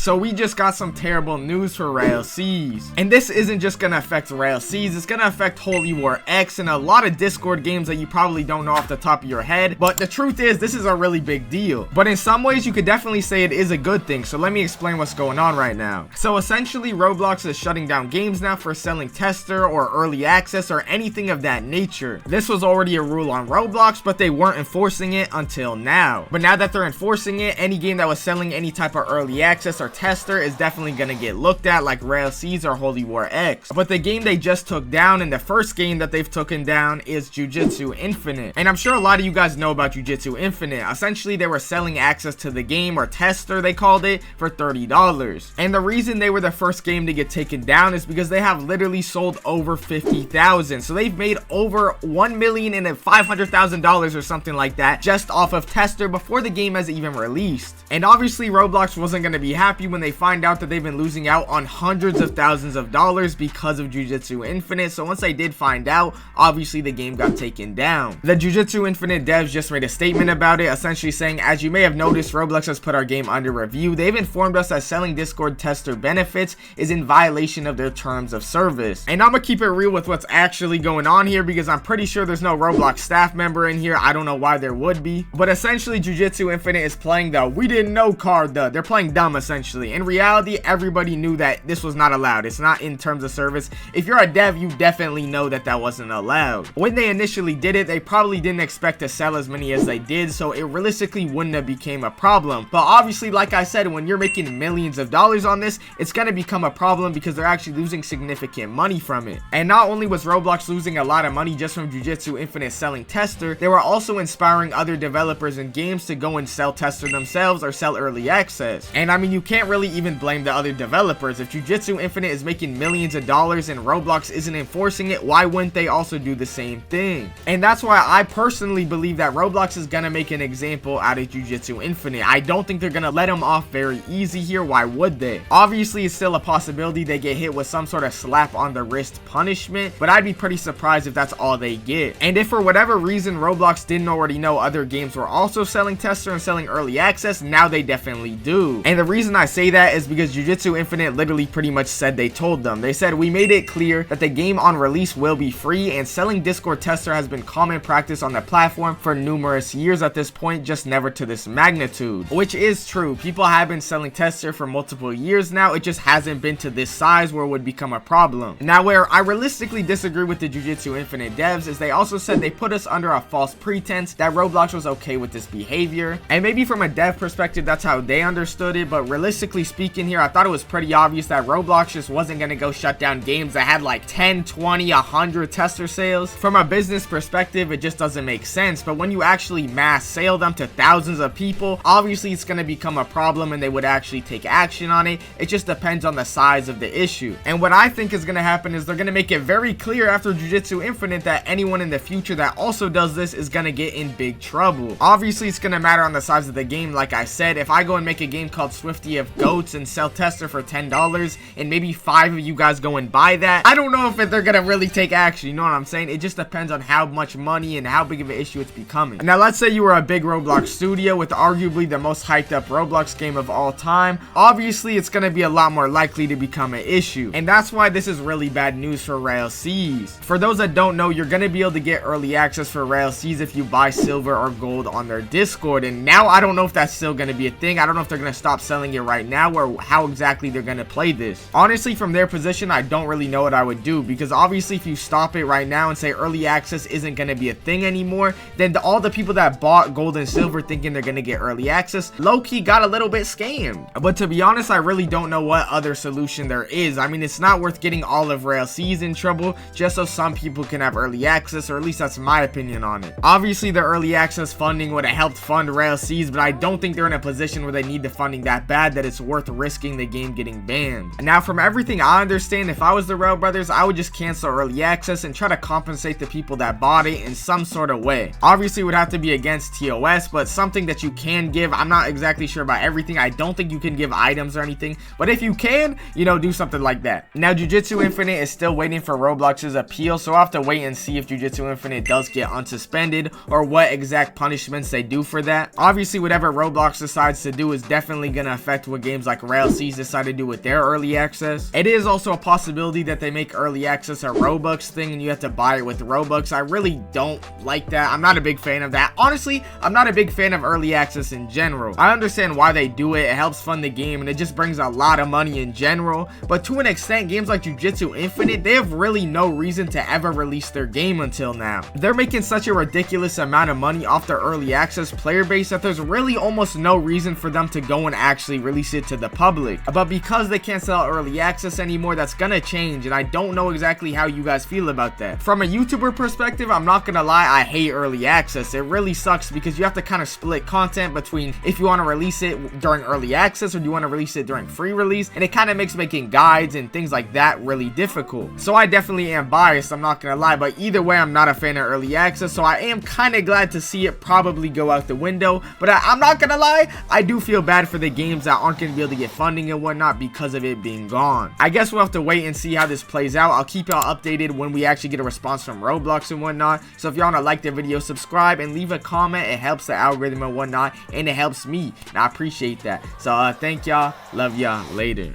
So we just got some terrible news for Rell Seas. And this isn't just gonna affect Rell Seas, it's gonna affect Holy War X and a lot of Discord games that you probably don't know off the top of your head. But the truth is, this is a really big deal. But in some ways, you could definitely say it is a good thing. So let me explain what's going on right now. So essentially, Roblox is shutting down games now for selling tester or early access or anything of that nature. This was already a rule on Roblox, but they weren't enforcing it until now. But now that they're enforcing it, any game that was selling any type of early access or tester is definitely gonna get looked at, like Rell Seas or Holy War X. But the game they just took down, and the first game that they've taken down, is Jujutsu Infinite. And I'm sure a lot of you guys know about Jujutsu Infinite. Essentially, they were selling access to the game, or tester they called it, for $30. And the reason they were the first game to get taken down is because they have literally sold over 50,000. So they've made over $1,500,000 or something like that just off of tester before the game has even released. And obviously Roblox wasn't going to be happy when they find out that they've been losing out on hundreds of thousands of dollars because of Jujutsu Infinite. So once they did find out, obviously the game got taken down. The Jujutsu Infinite devs just made a statement about it, essentially saying, as you may have noticed, Roblox has put our game under review. They've informed us that selling Discord tester benefits is in violation of their terms of service. And I'm gonna keep it real with what's actually going on here, because I'm pretty sure there's no Roblox staff member in here. I don't know why there would be, but essentially Jujutsu Infinite is playing the we didn't know card. They're playing dumb essentially. In reality, everybody knew that this was not allowed. It's not in terms of service. If you're a dev, you definitely know that that wasn't allowed. When they initially did it, they probably didn't expect to sell as many as they did, so it realistically wouldn't have became a problem. But obviously, like I said, when you're making millions of dollars on this, it's gonna become a problem because they're actually losing significant money from it. And not only was Roblox losing a lot of money just from Jujutsu Infinite selling tester, they were also inspiring other developers and games to go and sell tester themselves or sell early access. And I mean, you can't really even blame the other developers. If Jujutsu Infinite is making millions of dollars and Roblox isn't enforcing it, why wouldn't they also do the same thing? And that's why I personally believe that Roblox is gonna make an example out of Jujutsu Infinite. I don't think they're gonna let them off very easy here. Why would they? Obviously, it's still a possibility they get hit with some sort of slap on the wrist punishment, but I'd be pretty surprised if that's all they get. And if for whatever reason Roblox didn't already know other games were also selling tester and selling early access, now they definitely do. And the reason I say that is because Jujutsu Infinite literally pretty much said they told them. They said, we made it clear that the game on release will be free, and selling Discord tester has been common practice on the platform for numerous years at this point, just never to this magnitude. Which is true. People have been selling tester for multiple years now. It just hasn't been to this size where it would become a problem. Now, where I realistically disagree with the Jujutsu Infinite devs is they also said they put us under a false pretense that Roblox was okay with this behavior. And maybe from a dev perspective, that's how they understood it, but realistically speaking here, I thought it was pretty obvious that Roblox just wasn't gonna go shut down games that had like 10, 20, 100 tester sales. From a business perspective, it just doesn't make sense, but when you actually mass sale them to thousands of people, obviously it's gonna become a problem and they would actually take action on it. It just depends on the size of the issue. And what I think is gonna happen is they're gonna make it very clear after Jujutsu Infinite that anyone in the future that also does this is gonna get in big trouble. Obviously, it's gonna matter on the size of the game. Like I said, if I go and make a game called Swifty of Goats and sell tester for $10 and maybe 5 of you guys go and buy that, I don't know if they're gonna really take action. You know what I'm saying? It just depends on how much money and how big of an issue it's becoming. Now, let's say you were a big Roblox studio with arguably the most hyped up Roblox game of all time. Obviously, it's gonna be a lot more likely to become an issue. And that's why this is really bad news for Rell Seas. For those that don't know, you're gonna be able to get early access for Rell Seas if you buy silver or gold on their Discord. And now I don't know if that's still gonna be a thing. I don't know if they're gonna stop selling it right now or how exactly they're gonna play this. Honestly, from their position, I don't really know what I would do, because obviously if you stop it right now and say early access isn't gonna be a thing anymore, then all the people that bought gold and silver thinking they're gonna get early access low-key got a little bit scammed. But to be honest, I really don't know what other solution there is. I mean, it's not worth getting all of Rell Seas in trouble just so some people can have early access, or at least that's my opinion on it. Obviously, the early access funding would have helped fund Rell Seas, but I don't think they're in a position where they need the funding that bad that it's worth risking the game getting banned. Now, from everything I understand, if I was the Rell brothers, I would just cancel early access and try to compensate the people that bought it in some sort of way. Obviously, it would have to be against TOS, but something that you can give. I'm not exactly sure about everything. I don't think you can give items or anything, but if you can, you know, do something like that. Now, Jujutsu Infinite is still waiting for Roblox's appeal, so I'll have to wait and see if Jujutsu Infinite does get unsuspended or what exact punishments they do for that. Obviously, whatever Roblox decides to do is definitely gonna affect what games like Rell Seas decide to do with their early access. It is also a possibility that they make early access a Robux thing and you have to buy it with Robux. I really don't like that. I'm not a big fan of that. Honestly, I'm not a big fan of early access in general. I understand why they do it. It helps fund the game and it just brings a lot of money in general. But to an extent, games like Jujutsu Infinite, they have really no reason to ever release their game until now. They're making such a ridiculous amount of money off their early access player base that there's really almost no reason for them to go and actually release it to the public. But because they can't sell early access anymore, that's gonna change, and I don't know exactly how you guys feel about that. From a YouTuber perspective, I'm not gonna lie, I hate early access. It really sucks because you have to kind of split content between if you want to release it during early access or do you want to release it during free release, and it kind of makes making guides and things like that really difficult. So I definitely am biased, I'm not gonna lie, but either way, I'm not a fan of early access, so I am kind of glad to see it probably go out the window. But I'm not gonna lie, I do feel bad for the games that aren't gonna be able to get funding and whatnot because of it being gone. I guess we'll have to wait and see how this plays out. I'll keep y'all updated when we actually get a response from Roblox and whatnot. So if y'all want to like the video, subscribe and leave a comment. It helps the algorithm and whatnot, and it helps me, and I appreciate that. So thank y'all, love y'all, later.